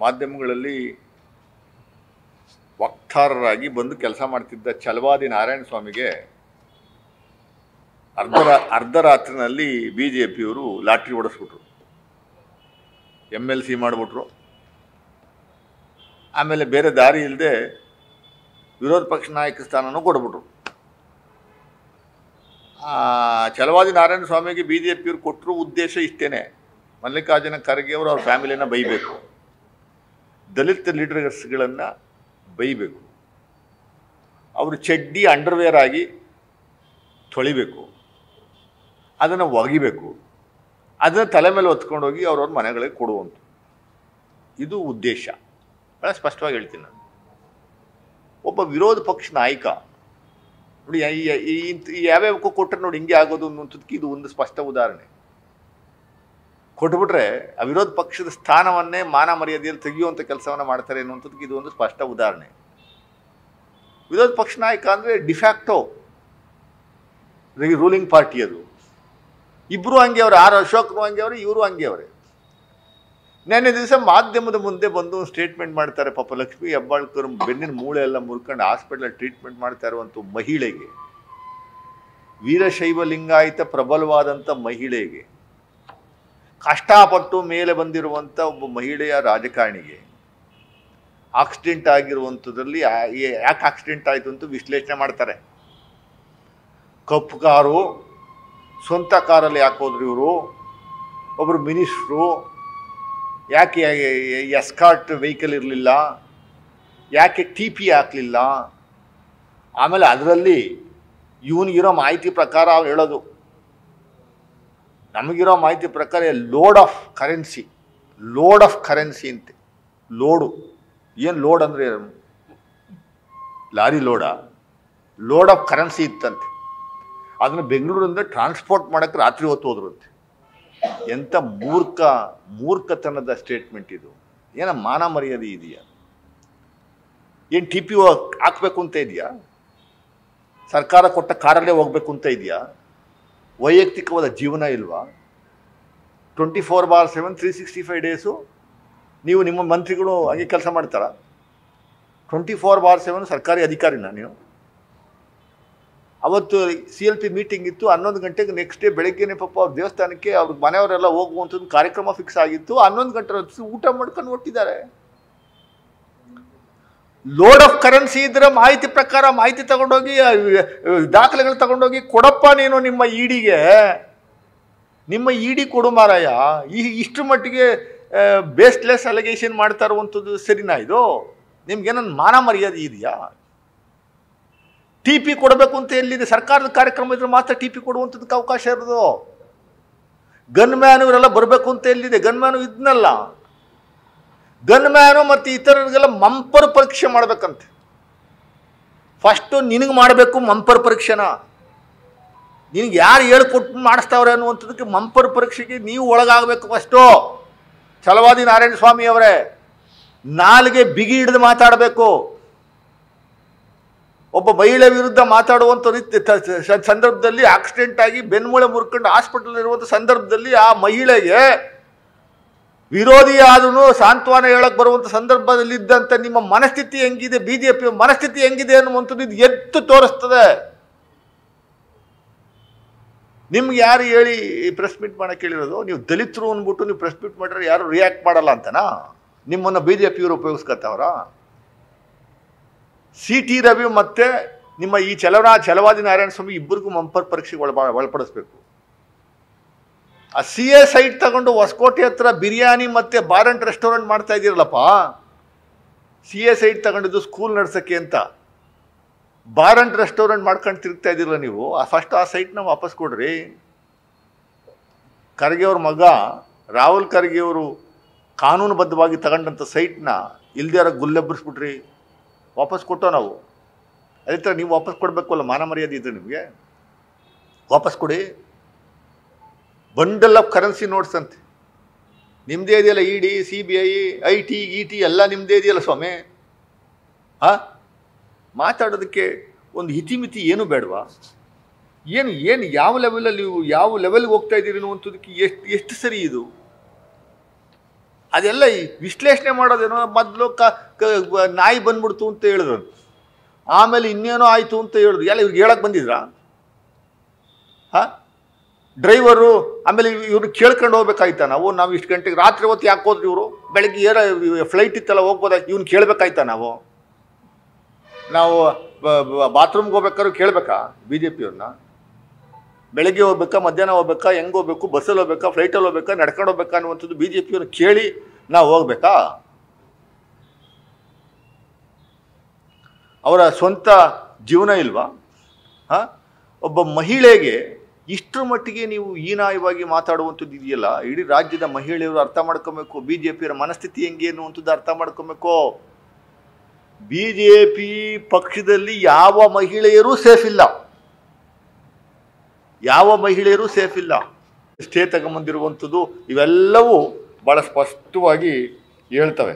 ಮಾಧ್ಯಮಗಳಲ್ಲಿ ವಕ್ತಾರರಾಗಿ ಬಂದು ಕೆಲಸ ಮಾಡ್ತಿದ್ದ ಛಲವಾದಿ ನಾರಾಯಣ ಸ್ವಾಮಿಗೆ ಅರ್ಧರಾತ್ರಿನಲ್ಲಿ BJPಯವರು ಲಾಟ್ರಿ ಓಡಿಸ್ಬಿಟ್ರು, MLC ಮಾಡಿಬಿಟ್ರು. ಆಮೇಲೆ ಬೇರೆ ದಾರಿ ಇಲ್ಲದೆ ವಿರೋಧ ಪಕ್ಷ ನಾಯಕ ಸ್ಥಾನನೂ ಕೊಡ್ಬಿಟ್ರು. ಛಲವಾದಿ ನಾರಾಯಣ ಸ್ವಾಮಿಗೆ BJPಯವರು ಕೊಟ್ಟರು ಉದ್ದೇಶ ಇಷ್ಟೇನೆ, ಮಲ್ಲಿಕಾರ್ಜುನ ಖರ್ಗೆ ಅವರು ಅವ್ರ ಫ್ಯಾಮಿಲಿನ ಬೈಬೇಕು, ದಲಿತ ಲೀಡರ್ಸ್ಗಳನ್ನು ಬೈಬೇಕು, ಅವರು ಚಡ್ಡಿ ಅಂಡರ್ವೇರ್ ಆಗಿ ತೊಳಿಬೇಕು, ಅದನ್ನು ಒಗಿಬೇಕು, ಅದನ್ನು ತಲೆ ಮೇಲೆ ಹೊತ್ಕೊಂಡೋಗಿ ಅವ್ರವ್ರ ಮನೆಗಳಿಗೆ ಕೊಡುವಂಥ ಇದು ಉದ್ದೇಶ. ಭಾಳ ಸ್ಪಷ್ಟವಾಗಿ ಹೇಳ್ತೀನಿ ನಾನು. ಒಬ್ಬ ವಿರೋಧ ಪಕ್ಷ ನಾಯಕ ನೋಡಿ ಯಾವ್ಯಾವಕ್ಕೂ ಕೊಟ್ಟರೆ ನೋಡಿ ಹಿಂಗೆ ಆಗೋದು ಅನ್ನುವಂಥದ್ದಕ್ಕೆ ಇದು ಒಂದು ಸ್ಪಷ್ಟ ಉದಾಹರಣೆ. ಕೊಟ್ಬಿಟ್ರೆ ಆ ವಿರೋಧ ಪಕ್ಷದ ಸ್ಥಾನವನ್ನೇ ಮಾನ ಮರ್ಯಾದೆಯಲ್ಲಿ ತೆಗೆಯುವಂಥ ಕೆಲಸವನ್ನು ಮಾಡ್ತಾರೆ ಅನ್ನುವಂಥದ್ದಕ್ಕೆ ಇದು ಒಂದು ಸ್ಪಷ್ಟ ಉದಾಹರಣೆ. ವಿರೋಧ ಪಕ್ಷ ನಾಯಕ ಅಂದರೆ ಡಿಫ್ಯಾಕ್ಟೋ ರೂಲಿಂಗ್ ಪಾರ್ಟಿ ಅದು. ಇಬ್ಬರು ಹಂಗೆ ಅವ್ರು, ಅಶೋಕ್ರು ಹಂಗೆ ಅವರು, ಇವರು ಹಂಗೆ ಅವರೇ. ನೆನ್ನೆ ದಿವಸ ಮಾಧ್ಯಮದ ಮುಂದೆ ಬಂದು ಸ್ಟೇಟ್ಮೆಂಟ್ ಮಾಡ್ತಾರೆ. ಪಾಪ ಲಕ್ಷ್ಮೀ ಹೆಬ್ಬಾಳ್ಕರ್ ಬೆನ್ನಿನ ಮೂಳೆ ಎಲ್ಲ ಮುರ್ಕೊಂಡು ಹಾಸ್ಪಿಟಲ್ ಟ್ರೀಟ್ಮೆಂಟ್ ಮಾಡ್ತಾ ಇರುವಂಥ ಮಹಿಳೆಗೆ, ವೀರಶೈವ ಲಿಂಗಾಯತ ಪ್ರಬಲವಾದಂಥ ಮಹಿಳೆಗೆ, ಕಷ್ಟಪಟ್ಟು ಮೇಲೆ ಬಂದಿರುವಂಥ ಒಬ್ಬ ಮಹಿಳೆಯ ರಾಜಕಾರಣಿಗೆ ಆಕ್ಸಿಡೆಂಟ್ ಆಗಿರುವಂಥದ್ರಲ್ಲಿ ಯಾಕೆ ಆಕ್ಸಿಡೆಂಟ್ ಆಯಿತು ಅಂತ ವಿಶ್ಲೇಷಣೆ ಮಾಡ್ತಾರೆ. ಕಪ್ಪು ಕಾರು, ಸ್ವಂತ ಕಾರಲ್ಲಿ ಯಾಕೆ ಹೋದ್ರು ಇವರು, ಒಬ್ಬರು ಮಿನಿಸ್ಟ್ರು, ಯಾಕೆ ಎಸ್ಕಾರ್ಟ್ ವೆಹಿಕಲ್ ಇರಲಿಲ್ಲ, ಯಾಕೆ TP ಹಾಕಲಿಲ್ಲ. ಆಮೇಲೆ ಅದರಲ್ಲಿ ಇವನಿಗಿರೋ ಮಾಹಿತಿ ಪ್ರಕಾರ ಅವ್ನು ಹೇಳೋದು, ನಮಗಿರೋ ಮಾಹಿತಿ ಪ್ರಕಾರ ಲೋಡ್ ಆಫ್ ಕರೆನ್ಸಿ ಅಂತೆ. ಲೋಡು ಏನು ಲೋಡ್ ಅಂದರೆ ಲಾರಿ ಲೋಡ್ ಆಫ್ ಕರೆನ್ಸಿ ಇತ್ತಂತೆ. ಅದನ್ನು ಬೆಂಗಳೂರಿಂದ ಟ್ರಾನ್ಸ್ಪೋರ್ಟ್ ಮಾಡೋಕ್ಕೆ ರಾತ್ರಿ ಹೊತ್ತು ಹೋದ್ರಂತೆ. ಎಂಥ ಮೂರ್ಖತನದ ಸ್ಟೇಟ್ಮೆಂಟ್ ಇದು. ಏನ ಮಾನ ಮರ್ಯಾದೆ ಇದೆಯಾ? ಏನು TP ಹಾಕಬೇಕು ಅಂತ ಇದೆಯಾ? ಸರ್ಕಾರ ಕೊಟ್ಟ ಕಾರಲ್ಲೇ ಹೋಗ್ಬೇಕು ಅಂತ ಇದೆಯಾ? ವೈಯಕ್ತಿಕವಾದ ಜೀವನ ಇಲ್ವಾ? 24/7 365 ಡೇಸು ನೀವು ನಿಮ್ಮ ಮಂತ್ರಿಗಳು ಹಂಗೆ ಕೆಲಸ ಮಾಡ್ತಾರಾ? 24/7 ಸರ್ಕಾರಿ ಅಧಿಕಾರಿನ ನೀವು? ಅವತ್ತು CLP ಮೀಟಿಂಗ್ ಇತ್ತು, 11 ಗಂಟೆಗೆ ನೆಕ್ಸ್ಟ್ ಡೇ ಬೆಳಗ್ಗೆನೇ ಪಾಪ ಅವ್ರ ದೇವಸ್ಥಾನಕ್ಕೆ ಅವ್ರ ಮನೆಯವರೆಲ್ಲ ಹೋಗುವಂಥದ್ದು ಕಾರ್ಯಕ್ರಮ ಫಿಕ್ಸ್ ಆಗಿತ್ತು. 11 ಗಂಟೆ ಊಟ ಮಾಡ್ಕೊಂಡು ಹೊಟ್ಟಿದ್ದಾರೆ. ಲೋಡ್ ಆಫ್ ಕರೆನ್ಸಿ ಇದ್ರೆ ಮಾಹಿತಿ ಪ್ರಕಾರ ಮಾಹಿತಿ ತಗೊಂಡೋಗಿ ದಾಖಲೆಗಳು ತಗೊಂಡೋಗಿ ಕೊಡಪ್ಪ ನೀನು ನಿಮ್ಮ ಇಡಿ ಕೊಡು ಮಾರಾಯ. ಇಷ್ಟು ಮಟ್ಟಿಗೆ ಬೇಸ್ಲೆಸ್ ಅಲಿಗೇಷನ್ ಮಾಡ್ತಾ ಇರುವಂಥದ್ದು ಸರಿನಾ ಇದು? ನಿಮ್ಗೇನೊಂದು ಮಾನ ಮರ್ಯಾದೆ ಇದೆಯಾ? TP ಕೊಡಬೇಕು ಅಂತ ಎಲ್ಲಿದೆ? ಸರ್ಕಾರದ ಕಾರ್ಯಕ್ರಮ ಇದ್ರೆ ಮಾತ್ರ TP ಕೊಡುವಂಥದ್ದಕ್ಕೆ ಅವಕಾಶ ಇರೋದು. ಗನ್ಮ್ಯಾನ್ ಇವರೆಲ್ಲ ಬರಬೇಕು ಅಂತ ಎಲ್ಲಿದೆ? ಗನ್ಮ್ಯಾನು ಇದನ್ನಲ್ಲ, ಗನ್ಮ್ಯಾನು ಮತ್ತು ಇತರರಿಗೆಲ್ಲ ಮಂಪರ್ ಪರೀಕ್ಷೆ ಮಾಡಬೇಕಂತೆ. ಫಸ್ಟು ನಿನಗೆ ಮಾಡಬೇಕು ಮಂಪರ್ ಪರೀಕ್ಷೆನ. ನಿನಗೆ ಯಾರು ಹೇಳ್ಕೊಟ್ಟು ಮಾಡಿಸ್ತಾವ್ರೆ ಅನ್ನುವಂಥದ್ದಕ್ಕೆ ಮಂಪರ್ ಪರೀಕ್ಷೆಗೆ ನೀವು ಒಳಗಾಗಬೇಕು. ಫಸ್ಟು ಛಲವಾದಿ ನಾರಾಯಣ ಸ್ವಾಮಿ ಅವರೇ, ನಾಲಿಗೆ ಬಿಗಿ ಹಿಡಿದು ಮಾತಾಡಬೇಕು. ಒಬ್ಬ ಮಹಿಳೆ ವಿರುದ್ಧ ಮಾತಾಡುವಂಥ ಸಂದರ್ಭದಲ್ಲಿ ಆಕ್ಸಿಡೆಂಟ್ ಆಗಿ ಬೆನ್ಮೂಳೆ ಮುರ್ಕೊಂಡು ಹಾಸ್ಪಿಟಲ್ ಇರುವಂಥ ಸಂದರ್ಭದಲ್ಲಿ ಆ ಮಹಿಳೆಗೆ ವಿರೋಧಿ ಆದ್ರೂ ಸಾಂತ್ವನ ಹೇಳಕ್ಕೆ ಬರುವಂಥ ಸಂದರ್ಭದಲ್ಲಿ ಇದ್ದಂಥ ನಿಮ್ಮ ಮನಸ್ಥಿತಿ ಹೆಂಗಿದೆ, BJP ಮನಸ್ಥಿತಿ ಹೆಂಗಿದೆ ಅನ್ನುವಂಥದ್ದು ಇದು ಎತ್ತು ತೋರಿಸ್ತದೆ. ನಿಮ್ಗೆ ಯಾರು ಹೇಳಿ ಪ್ರೆಸ್ ಮೀಟ್ ಮಾಡಕ್ಕೆ ಹೇಳಿರೋದು? ನೀವು ದಲಿತರು ಅಂದ್ಬಿಟ್ಟು ನೀವು ಪ್ರೆಸ್ ಮೀಟ್ ಮಾಡಿದ್ರೆ ಯಾರು ರಿಯಾಕ್ಟ್ ಮಾಡಲ್ಲ ಅಂತನಾ? ನಿಮ್ಮನ್ನು BJPಯವರು ಉಪಯೋಗಿಸ್ಕೊತಾವ್ರ? CT ರವಿ ಮತ್ತೆ ನಿಮ್ಮ ಈ ಛಲವಾದಿ ನಾರಾಯಣ ಸ್ವಾಮಿ ಇಬ್ಬರಿಗೂ ಮಂಪರ್ ಪರೀಕ್ಷೆಗೆ ಒಳಪಡಿಸ್ಬೇಕು. ಆ CA ಸೈಟ್ ತಗೊಂಡು ಹೊಸಕೋಟೆ ಹತ್ರ ಬಿರಿಯಾನಿ ಮತ್ತೆ ಬಾರ್ ಅಂಡ್ ರೆಸ್ಟೋರೆಂಟ್ ಮಾಡ್ತಾ ಇದ್ದೀರಲ್ಲಪ್ಪ. CA ಸೈಟ್ ತಗೊಂಡಿದ್ದು ಸ್ಕೂಲ್ ನಡ್ಸೋಕ್ಕೆ ಅಂತ, ಬಾರ್ ಅಂಡ್ ರೆಸ್ಟೋರೆಂಟ್ ಮಾಡ್ಕೊಂಡು ತಿರುಗ್ತಾ ಇದ್ದೀರಲ್ಲ ನೀವು. ಫಸ್ಟ್ ಆ ಸೈಟ್ನ ವಾಪಸ್ ಕೊಡ್ರಿ. ಖರ್ಗೆ ಅವ್ರ ಮಗ ರಾಹುಲ್ ಖರ್ಗೆ ಅವರು ಕಾನೂನುಬದ್ಧವಾಗಿ ತಗೊಂಡಂಥ ಸೈಟ್ನ ಇಲ್ದೇ ಗುಲ್ಲೆಬ್ಬರಿಸ್ಬಿಟ್ರಿ. ವಾಪಸ್ ಕೊಟ್ಟೋ ನಾವು. ಅದೇ ಥರ ನೀವು ವಾಪಸ್ ಕೊಡಬೇಕು ಅಲ್ಲ, ಮಾನ ಮರ್ಯಾದೆ ಇದ್ರೆ ನಿಮಗೆ ವಾಪಸ್ ಕೊಡಿ. ಬಂಡಲ್ ಆಫ್ ಕರೆನ್ಸಿ ನೋಟ್ಸ್ ಅಂತೆ ನಿಮ್ಮದೇ ಇದೆಯಲ್ಲ. ED, CBI, IT ಎಲ್ಲ ನಿಮ್ಮದೇ ಇದೆಯಲ್ಲ ಸ್ವಾಮಿ. ಮಾತಾಡೋದಕ್ಕೆ ಒಂದು ಹಿತಿಮಿತಿ ಏನು ಬೇಡವಾ? ಏನು ಯಾವ ಲೆವೆಲಲ್ಲಿ ನೀವು ಯಾವ ಲೆವೆಲ್ಗೆ ಹೋಗ್ತಾ ಇದ್ದೀರಿ ಅನ್ನುವಂಥದ್ದಕ್ಕೆ ಎಷ್ಟು ಸರಿ ಇದು? ಅದೆಲ್ಲ ಈ ವಿಶ್ಲೇಷಣೆ ಮಾಡೋದೇನೋ ಮೊದಲು ನಾಯಿ ಬಂದ್ಬಿಡ್ತು ಅಂತ ಹೇಳಿದ್ರು, ಆಮೇಲೆ ಇನ್ನೇನೋ ಆಯಿತು ಅಂತ ಹೇಳಿದ್ರು. ಎಲ್ಲ ಇವ್ರಿಗೆ ಹೇಳಕ್ಕೆ ಬಂದಿದ್ರಾ? ಹಾಂ, ಡ್ರೈವರು ಆಮೇಲೆ ಇವ್ರು ಕೇಳ್ಕೊಂಡು ಹೋಗ್ಬೇಕಾಯ್ತಾ? ನಾವು ಇಷ್ಟು ಗಂಟೆಗೆ ರಾತ್ರಿ ಹೊತ್ತು ಯಾಕೆ ಹೋದ್ರಿ ಇವರು? ಬೆಳಗ್ಗೆ ಏನೋ ಫ್ಲೈಟ್ ಇತ್ತಲ್ಲ ಹೋಗ್ಬೋದ, ಇವ್ನು ಕೇಳಬೇಕಾಯ್ತಾ? ನಾವು ಬಾತ್ರೂಮ್ಗೆ ಹೋಗ್ಬೇಕಾದ್ರೂ ಕೇಳಬೇಕಾ ಬಿ ಜೆ ಪಿಯವ್ರನ್ನ? ಬೆಳಗ್ಗೆ ಹೋಗ್ಬೇಕಾ, ಮಧ್ಯಾಹ್ನ ಹೋಗ್ಬೇಕಾ, ಹೆಂಗೆ ಹೋಗ್ಬೇಕು, ಬಸ್ಸಲ್ಲಿ ಹೋಗ್ಬೇಕಾ, ಫ್ಲೈಟಲ್ಲಿ ಹೋಗ್ಬೇಕಾ, ನಡ್ಕೊಂಡು ಹೋಗ್ಬೇಕಾ ಅನ್ನುವಂಥದ್ದು ಬಿ ಜೆ ಪಿಯವ್ರನ್ನ ಕೇಳಿ ನಾವು ಹೋಗ್ಬೇಕಾ? ಅವರ ಸ್ವಂತ ಜೀವನ ಇಲ್ವಾ? ಹಾಂ, ಒಬ್ಬ ಮಹಿಳೆಗೆ ಇಷ್ಟರ ಮಟ್ಟಿಗೆ ನೀವು ಹೀನಾಯವಾಗಿ ಮಾತಾಡುವಂಥದ್ದು ಇದೆಯಲ್ಲ, ಇಡೀ ರಾಜ್ಯದ ಮಹಿಳೆಯರು ಅರ್ಥ ಮಾಡ್ಕೊಬೇಕು. ಬಿ ಜೆ ಪಿಯವರ ಮನಸ್ಥಿತಿ ಹೆಂಗೆ ಅನ್ನುವಂಥದ್ದು ಅರ್ಥ ಮಾಡ್ಕೊಬೇಕು. ಬಿ ಜೆ ಪಿ ಪಕ್ಷದಲ್ಲಿ ಯಾವ ಮಹಿಳೆಯರೂ ಸೇಫ್ ಇಲ್ಲ, ಯಾವ ಮಹಿಳೆಯರೂ ಸೇಫ್ ಇಲ್ಲ. ಸ್ಟೇ ತಗೊಂಬಂದಿರುವಂಥದ್ದು ಇವೆಲ್ಲವೂ ಭಾಳ ಸ್ಪಷ್ಟವಾಗಿ ಹೇಳ್ತವೆ.